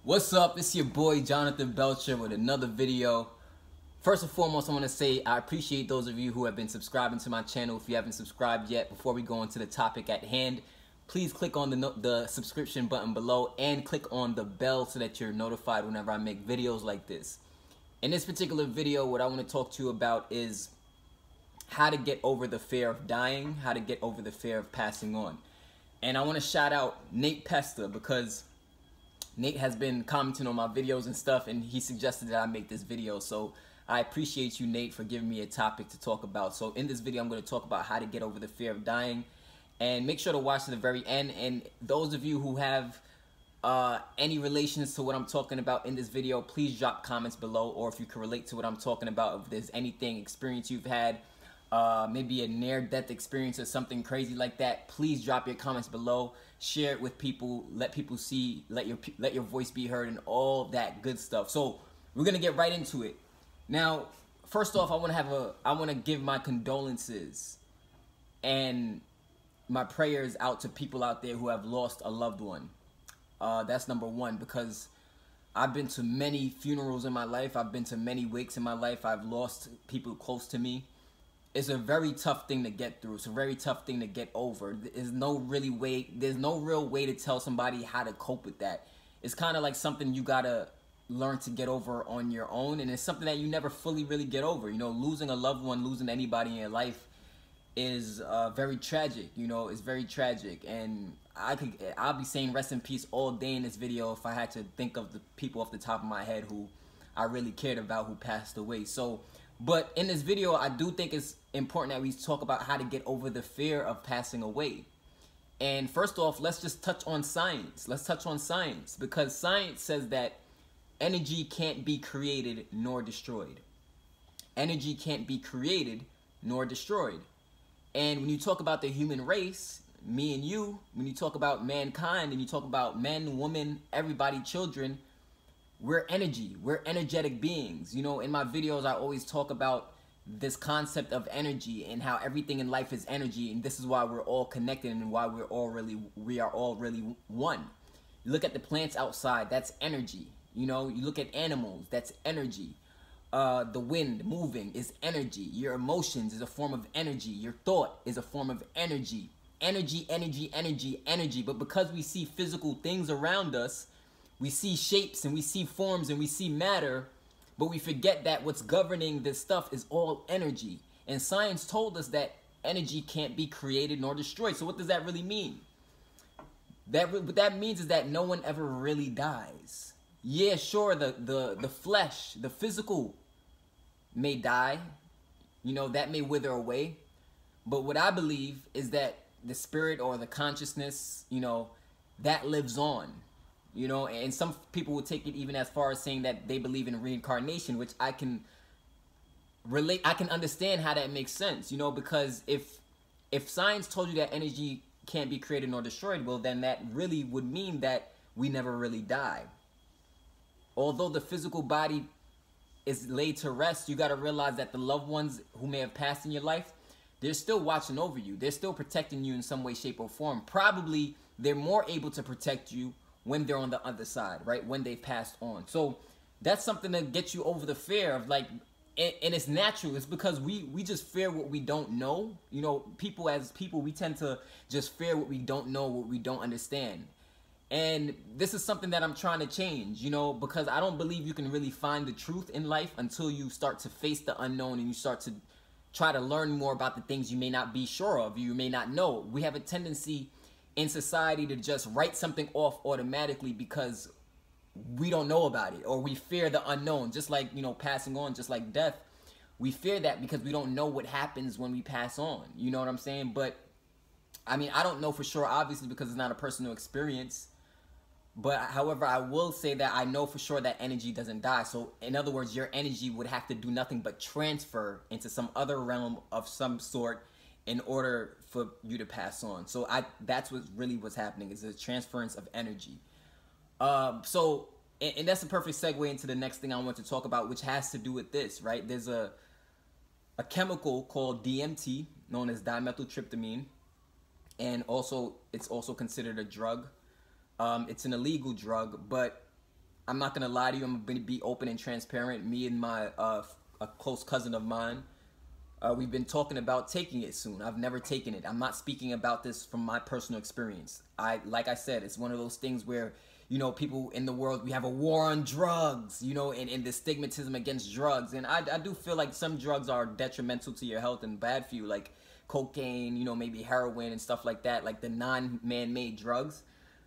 What's up? It's your boy Jonathan Belcher with another video. First and foremost, I want to say I appreciate those of you who have been subscribing to my channel. If you haven't subscribed yet, before we go into the topic at hand, please click on the subscription button below and click on the bell so that you're notified whenever I make videos like this. In this particular video, what I want to talk to you about is how to get over the fear of dying, how to get over the fear of passing on. And I want to shout out Nate Pesta because Nate has been commenting on my videos and stuff, and he suggested that I make this video. So I appreciate you, Nate, for giving me a topic to talk about. So in this video, I'm going to talk about how to get over the fear of dying. And make sure to watch to the very end. And those of you who have any relations to what I'm talking about in this video, please drop comments below. Or if you can relate to what I'm talking about, if there's anything, experience you've had, maybe a near-death experience or something crazy like that, please drop your comments below. Share it with people, let people see, let your voice be heard, and all that good stuff. So we're gonna get right into it. Now, first off, I want to give my condolences and my prayers out to people out there who have lost a loved one. That's number one, because I've been to many funerals in my life. I've been to many wakes in my life. I've lost people close to me. It's a very tough thing to get through. It's a very tough thing to get over. There's no real way to tell somebody how to cope with that. It's kind of like something you gotta learn to get over on your own, and it's something that you never fully really get over. You know, losing a loved one, losing anybody in your life is very tragic. You know, it's very tragic, and I'll be saying rest in peace all day in this video if I had to think of the people off the top of my head who I really cared about who passed away. So, but in this video, I do think it's important that we talk about how to get over the fear of passing away. And first off, let's just touch on science. Let's touch on science, because science says that energy can't be created nor destroyed. Energy can't be created nor destroyed. And when you talk about the human race, me and you, when you talk about mankind and you talk about men, women, everybody, children, we're energy. We're energetic beings. You know, in my videos, I always talk about this concept of energy and how everything in life is energy, and this is why we're all connected and why we are all really one. You look at the plants outside, that's energy. You know, you look at animals, that's energy. The wind moving is energy. Your emotions is a form of energy. Your thought is a form of energy. Energy, energy, energy, energy. But because we see physical things around us, we see shapes and we see forms and we see matter, but we forget that what's governing this stuff is all energy. And science told us that energy can't be created nor destroyed. So what does that really mean? What that means is that no one ever really dies. Yeah, sure, the flesh, the physical may die. You know, that may wither away. But what I believe is that the spirit or the consciousness, you know, that lives on. You know, and some people will take it even as far as saying that they believe in reincarnation, which I can relate. I can understand how that makes sense, you know, because if science told you that energy can't be created nor destroyed, well, then that really would mean that we never really die. Although the physical body is laid to rest, you got to realize that the loved ones who may have passed in your life, they're still watching over you. They're still protecting you in some way, shape, or form. Probably they're more able to protect you when they're on the other side, right? When they've passed on. So that's something that gets you over the fear of, like, and it's natural. It's because we just fear what we don't know. You know, as people, we tend to just fear what we don't know, what we don't understand. And this is something that I'm trying to change, you know, because I don't believe you can really find the truth in life until you start to face the unknown and you start to try to learn more about the things you may not be sure of, you may not know. We have a tendency in society to just write something off automatically because we don't know about it, or we fear the unknown. Just like, you know, passing on, just like death, we fear that because we don't know what happens when we pass on. You know what I'm saying? But I mean, I don't know for sure, obviously, because it's not a personal experience. But however, I will say that I know for sure that energy doesn't die. So in other words, your energy would have to do nothing but transfer into some other realm of some sort in order for you to pass on. So that's what's happening, is a transference of energy. And that's a perfect segue into the next thing I want to talk about, which has to do with this, right? There's a chemical called DMT, known as dimethyltryptamine, and it's also considered a drug. It's an illegal drug, but I'm not gonna lie to you. I'm gonna be open and transparent. Me and my a close cousin of mine, we've been talking about taking it soon. I've never taken it. I'm not speaking about this from my personal experience. Like I said, it's one of those things where, you know, people in the world, we have a war on drugs, you know, and the stigmatism against drugs. And I do feel like some drugs are detrimental to your health and bad for you, like cocaine, you know, maybe heroin and stuff like that, like the non-man-made drugs.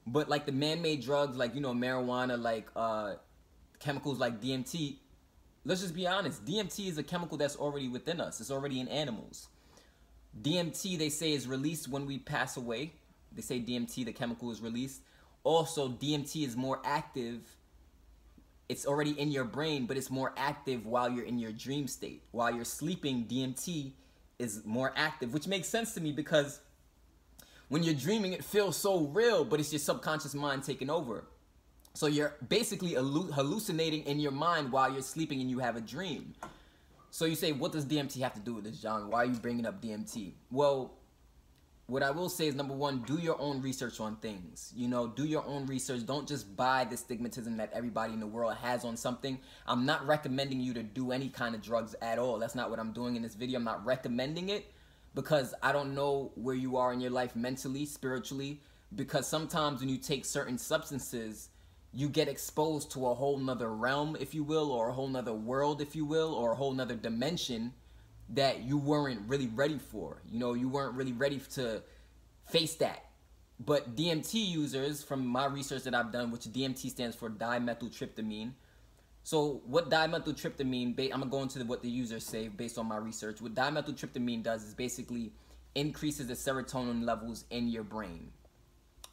But like the man-made drugs, like, you know, marijuana, like chemicals like DMT, let's just be honest, DMT is a chemical that's already within us. It's already in animals. DMT, they say, is released when we pass away. They say DMT, the chemical, is released. Also, DMT is more active. It's already in your brain, but it's more active while you're in your dream state. While you're sleeping, DMT is more active, which makes sense to me because when you're dreaming, it feels so real, but it's your subconscious mind taking over. So you're basically hallucinating in your mind while you're sleeping and you have a dream. So you say, what does DMT have to do with this, John? Why are you bringing up DMT? Well, what I will say is, number one, do your own research on things. You know, do your own research. Don't just buy the stigmatism that everybody in the world has on something. I'm not recommending you to do any kind of drugs at all. That's not what I'm doing in this video. I'm not recommending it because I don't know where you are in your life mentally, spiritually, because sometimes when you take certain substances, you get exposed to a whole nother realm, if you will, or a whole nother world, if you will, or a whole nother dimension that you weren't really ready for. You know, you weren't really ready to face that. But DMT users, from my research that I've done, which DMT stands for dimethyltryptamine. So what dimethyltryptamine, I'm going to go into what the users say based on my research. What dimethyltryptamine does is basically increases the serotonin levels in your brain.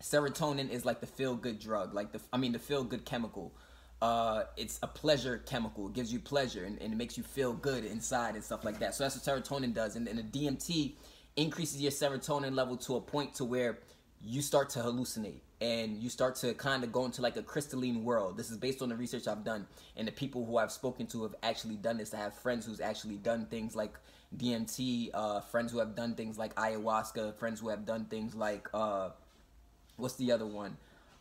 Serotonin is like the feel-good drug, like the feel-good chemical. It's a pleasure chemical. It gives you pleasure and it makes you feel good inside and stuff like that. So that's what serotonin does. And the DMT increases your serotonin level to a point to where you start to hallucinate and you start to kind of go into like a crystalline world. This is based on the research I've done and the people who I've spoken to have actually done this. I have friends who's actually done things like DMT, friends who have done things like ayahuasca, friends who have done things like what's the other one?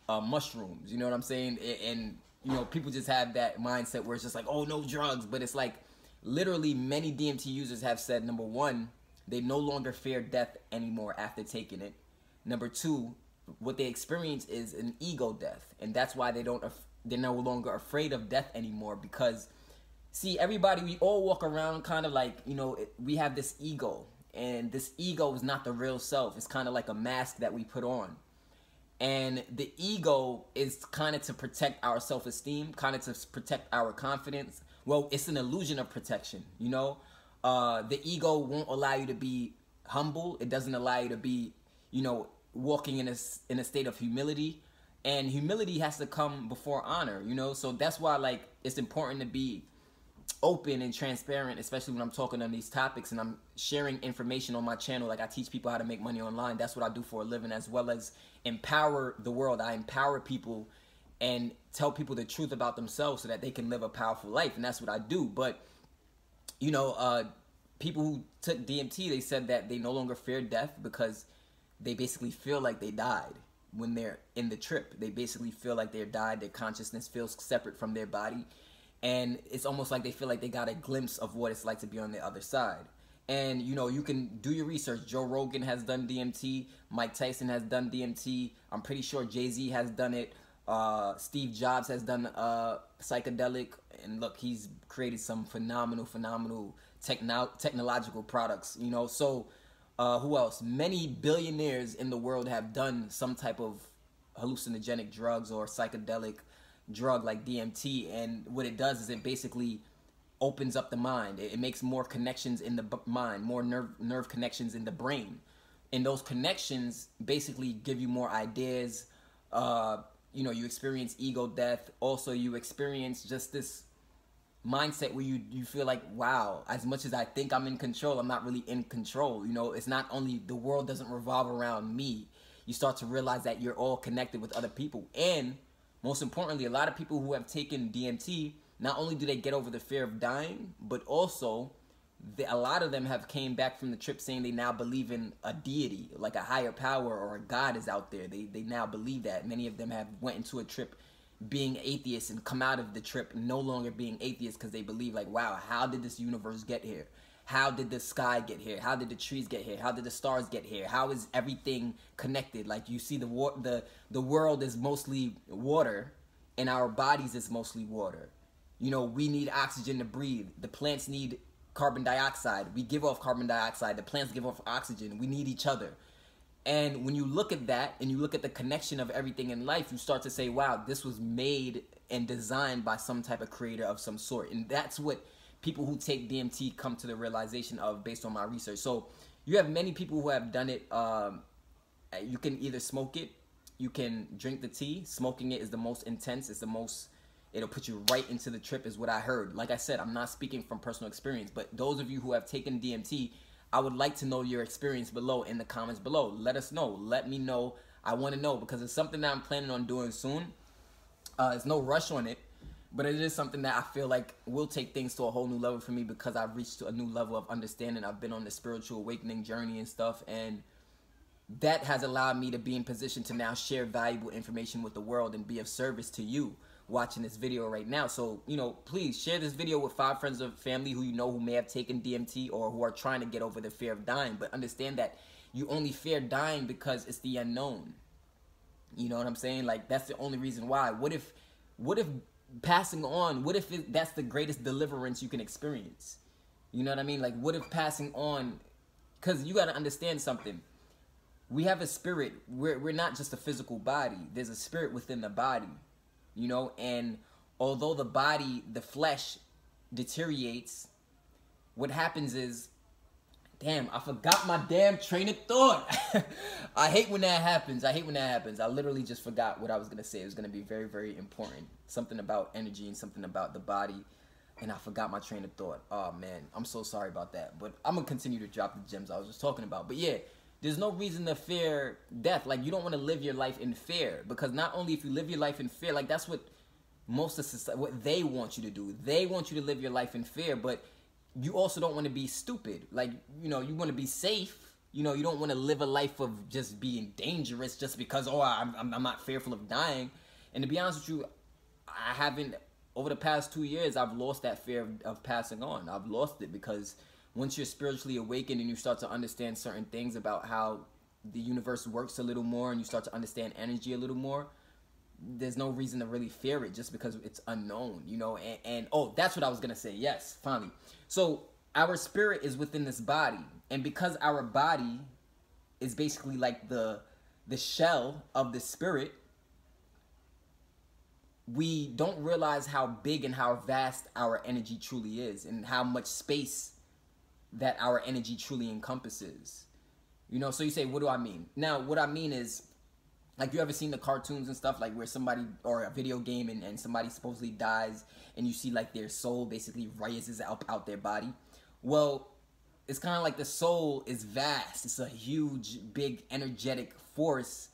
Mushrooms. You know what I'm saying? And you know, people just have that mindset where it's just like, oh, no drugs. But it's like, literally, many DMT users have said, number one, they no longer fear death anymore after taking it. Number two, what they experience is an ego death. And that's why they're no longer afraid of death anymore. Because, see, everybody, we all walk around kind of like, you know, we have this ego. And this ego is not the real self. It's kind of like a mask that we put on. And the ego is kind of to protect our self-esteem, kind of to protect our confidence. Well, it's an illusion of protection, you know? The ego won't allow you to be humble. It doesn't allow you to be, you know, walking in a state of humility. And humility has to come before honor, you know? So that's why, like, it's important to be open and transparent, especially when I'm talking on these topics and I'm sharing information on my channel. Like, I teach people how to make money online. That's what I do for a living, as well as empower the world. I empower people and tell people the truth about themselves so that they can live a powerful life. And that's what I do. But, you know, people who took DMT, they said that they no longer fear death because they basically feel like they died when they're in the trip. They basically feel like they died. Their consciousness feels separate from their body. And it's almost like they feel like they got a glimpse of what it's like to be on the other side. And, you know, you can do your research. Joe Rogan has done DMT. Mike Tyson has done DMT. I'm pretty sure Jay-Z has done it. Steve Jobs has done psychedelic. And look, he's created some phenomenal technological products, you know. So who else? Many billionaires in the world have done some type of hallucinogenic drugs or psychedelic drug like DMT. And what it does is it basically opens up the mind. It makes more connections in the mind, more nerve connections in the brain. And those connections basically give you more ideas. You know, you experience ego death. Also, you experience just this mindset where you feel like, wow, as much as I think I'm in control, I'm not really in control. You know, it's not only the world doesn't revolve around me. You start to realize that you're all connected with other people. And most importantly, a lot of people who have taken DMT, not only do they get over the fear of dying, but also a lot of them have came back from the trip saying they now believe in a deity, like a higher power or a God is out there. They now believe that. Many of them have went into a trip being atheists and come out of the trip no longer being atheists because they believe like, wow, how did this universe get here? How did the sky get here? How did the trees get here? How did the stars get here? How is everything connected? Like, you see the world is mostly water, and our bodies is mostly water. You know, we need oxygen to breathe. The plants need carbon dioxide. We give off carbon dioxide. The plants give off oxygen. We need each other. And when you look at that and you look at the connection of everything in life, you start to say, wow, this was made and designed by some type of creator of some sort. And that's what people who take DMT come to the realization of based on my research. So you have many people who have done it. You can either smoke it, you can drink the tea. Smoking it is the most intense. It's the most, it'll put you right into the trip is what I heard. Like I said, I'm not speaking from personal experience, but those of you who have taken DMT, I would like to know your experience below in the comments below. Let us know. Let me know. I want to know because it's something that I'm planning on doing soon. There's no rush on it, but it is something that I feel like will take things to a whole new level for me because I've reached a new level of understanding. I've been on the spiritual awakening journey and stuff, and that has allowed me to be in position to now share valuable information with the world and be of service to you watching this video right now. So, you know, please share this video with 5 friends or family who you know who may have taken DMT or who are trying to get over the fear of dying. But understand that you only fear dying because it's the unknown. You know what I'm saying? Like, that's the only reason why. What if passing on, what if that's the greatest deliverance you can experience? You know what I mean? Like, what if passing on, because you got to understand something. We have a spirit. We're not just a physical body. There's a spirit within the body. You know, and although the body, the flesh deteriorates, what happens is, damn, I forgot my damn train of thought. I hate when that happens. I hate when that happens. I literally just forgot what I was going to say. It was going to be very, very important. Something about energy and something about the body. And I forgot my train of thought. Oh, man, I'm so sorry about that. But I'm going to continue to drop the gems I was just talking about. But yeah, there's no reason to fear death. Like, you don't want to live your life in fear. Because not only if you live your life in fear, like, that's what most of society, what they want you to do. They want you to live your life in fear, but you also don't want to be stupid. Like, you know, you want to be safe. You know, you don't want to live a life of just being dangerous just because, oh, I'm not fearful of dying. And to be honest with you, I haven't, over the past 2 years, I've lost that fear of passing on. I've lost it because once you're spiritually awakened and you start to understand certain things about how the universe works a little more and you start to understand energy a little more, there's no reason to really fear it just because it's unknown, you know. And oh, that's what I was going to say. Yes, finally. So our spirit is within this body. And because our body is basically like the shell of the spirit, we don't realize how big and how vast our energy truly is and how much space that our energy truly encompasses. You know, so you say, what do I mean? Now, what I mean is, like, you ever seen the cartoons and stuff, like where somebody, or a video game, and somebody supposedly dies, and you see like their soul basically rises out their body? Well, it's kind of like the soul is vast. It's a huge, big, energetic force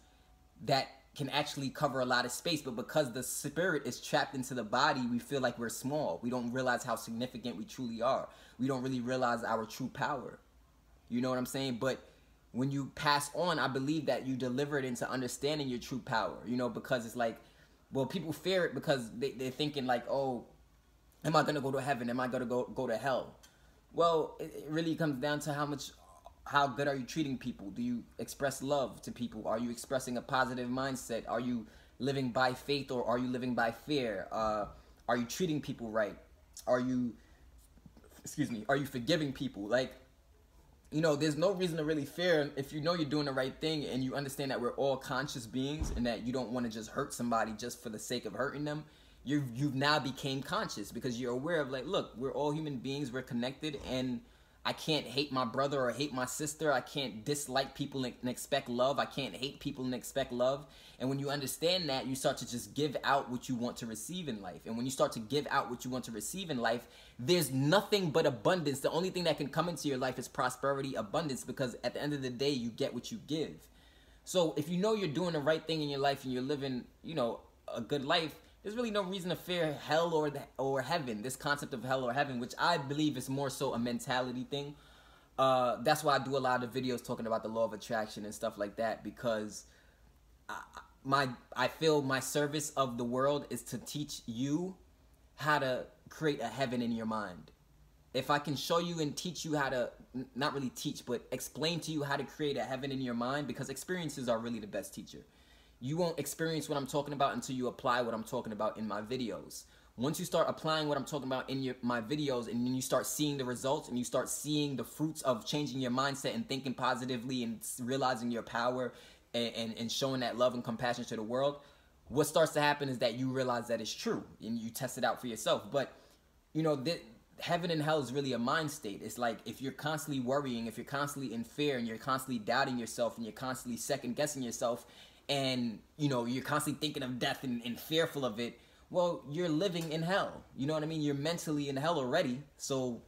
that can actually cover a lot of space, but because the spirit is trapped into the body, we feel like we're small. We don't realize how significant we truly are. We don't really realize our true power. You know what I'm saying? But when you pass on, I believe that you deliver it into understanding your true power, you know, because it's like, well, people fear it because they're thinking like, oh, am I going to go to heaven? Am I going to go to hell? Well, it really comes down to how good are you treating people? Do you express love to people? Are you expressing a positive mindset? Are you living by faith or are you living by fear? Are you treating people right? Are you forgiving people? Like, you know, there's no reason to really fear if you know you're doing the right thing and you understand that we're all conscious beings and that you don't want to just hurt somebody just for the sake of hurting them. You've now became conscious because you're aware of, like, look, we're all human beings, we're connected, and I can't hate my brother or hate my sister. I can't dislike people and expect love. I can't hate people and expect love. And when you understand that, you start to just give out what you want to receive in life. And when you start to give out what you want to receive in life, there's nothing but abundance. The only thing that can come into your life is prosperity, abundance, because at the end of the day, you get what you give. So if you know you're doing the right thing in your life and you're living, you know, a good life, there's really no reason to fear hell or heaven, this concept of hell or heaven, which I believe is more so a mentality thing. That's why I do a lot of videos talking about the law of attraction and stuff like that, because I feel my service of the world is to teach you how to create a heaven in your mind. If I can show you and teach you how to, not really teach, but explain to you how to create a heaven in your mind, because experiences are really the best teacher. You won't experience what I'm talking about until you apply what I'm talking about in my videos. Once you start applying what I'm talking about in my videos, and then you start seeing the results and you start seeing the fruits of changing your mindset and thinking positively and realizing your power and showing that love and compassion to the world, what starts to happen is that you realize that it's true and you test it out for yourself. But, you know, heaven and hell is really a mind state. It's like if you're constantly worrying, if you're constantly in fear, and you're constantly doubting yourself, and you're constantly second guessing yourself, and, you know, you're constantly thinking of death and fearful of it, well, you're living in hell. You know what I mean? You're mentally in hell already. So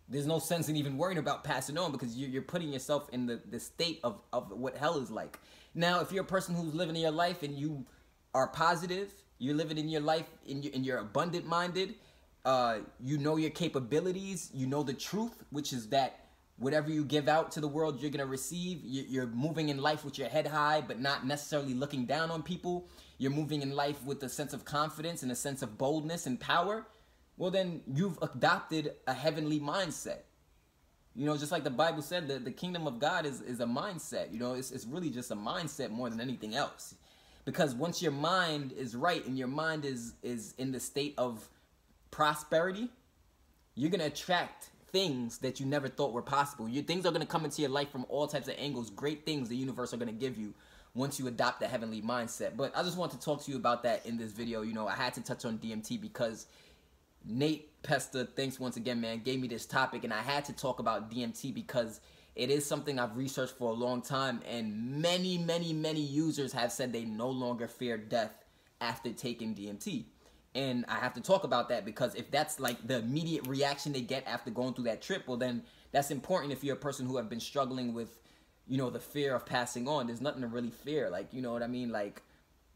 there's no sense in even worrying about passing on, because you're putting yourself in the state of what hell is like. Now, if you're a person who's living in your life and you are positive, you're living in your life and you're abundant minded, you know your capabilities, you know the truth, which is that whatever you give out to the world, you're going to receive. You're moving in life with your head high, but not necessarily looking down on people. You're moving in life with a sense of confidence and a sense of boldness and power. Well, then you've adopted a heavenly mindset. You know, just like the Bible said, the kingdom of God is a mindset. You know, it's really just a mindset more than anything else. Because once your mind is right and your mind is in the state of prosperity, you're going to attract things that you never thought were possible. Things are going to come into your life from all types of angles. Great things the universe are going to give you once you adopt the heavenly mindset. But I just want to talk to you about that in this video. You know, I had to touch on DMT because Nate Pesta, thanks once again, man, gave me this topic, and I had to talk about DMT because it is something I've researched for a long time, and many, many, many users have said they no longer fear death after taking DMT. And I have to talk about that because if that's like the immediate reaction they get after going through that trip, well then that's important if you're a person who have been struggling with, you know, the fear of passing on. There's nothing to really fear. Like, you know what I mean? Like,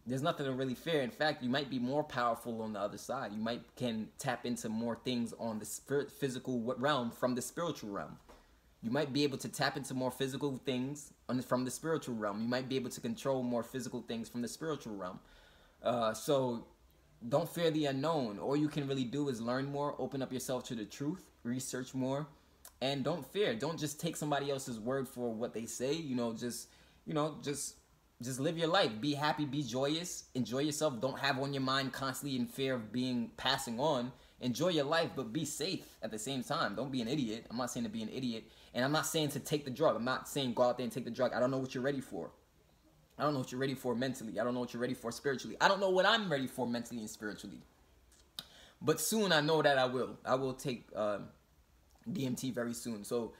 there's nothing to really fear. In fact, you might be more powerful on the other side. You can tap into more things on the physical realm from the spiritual realm. You might be able to tap into more physical things from the spiritual realm. You might be able to control more physical things from the spiritual realm. So don't fear the unknown. All you can really do is learn more, open up yourself to the truth, research more, and don't fear. Don't just take somebody else's word for what they say. Just live your life. Be happy, be joyous, enjoy yourself. Don't have on your mind constantly in fear of passing on. Enjoy your life, but be safe at the same time. Don't be an idiot. I'm not saying to be an idiot. And I'm not saying to take the drug. I'm not saying go out there and take the drug. I don't know what you're ready for. I don't know what you're ready for mentally. I don't know what you're ready for spiritually. I don't know what I'm ready for mentally and spiritually. But soon I know that I will. I will take DMT very soon. So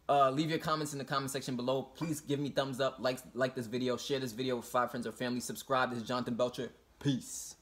leave your comments in the comment section below. Please give me thumbs up, like this video, share this video with 5 friends or family, subscribe. This is Jonathan Belcher. Peace.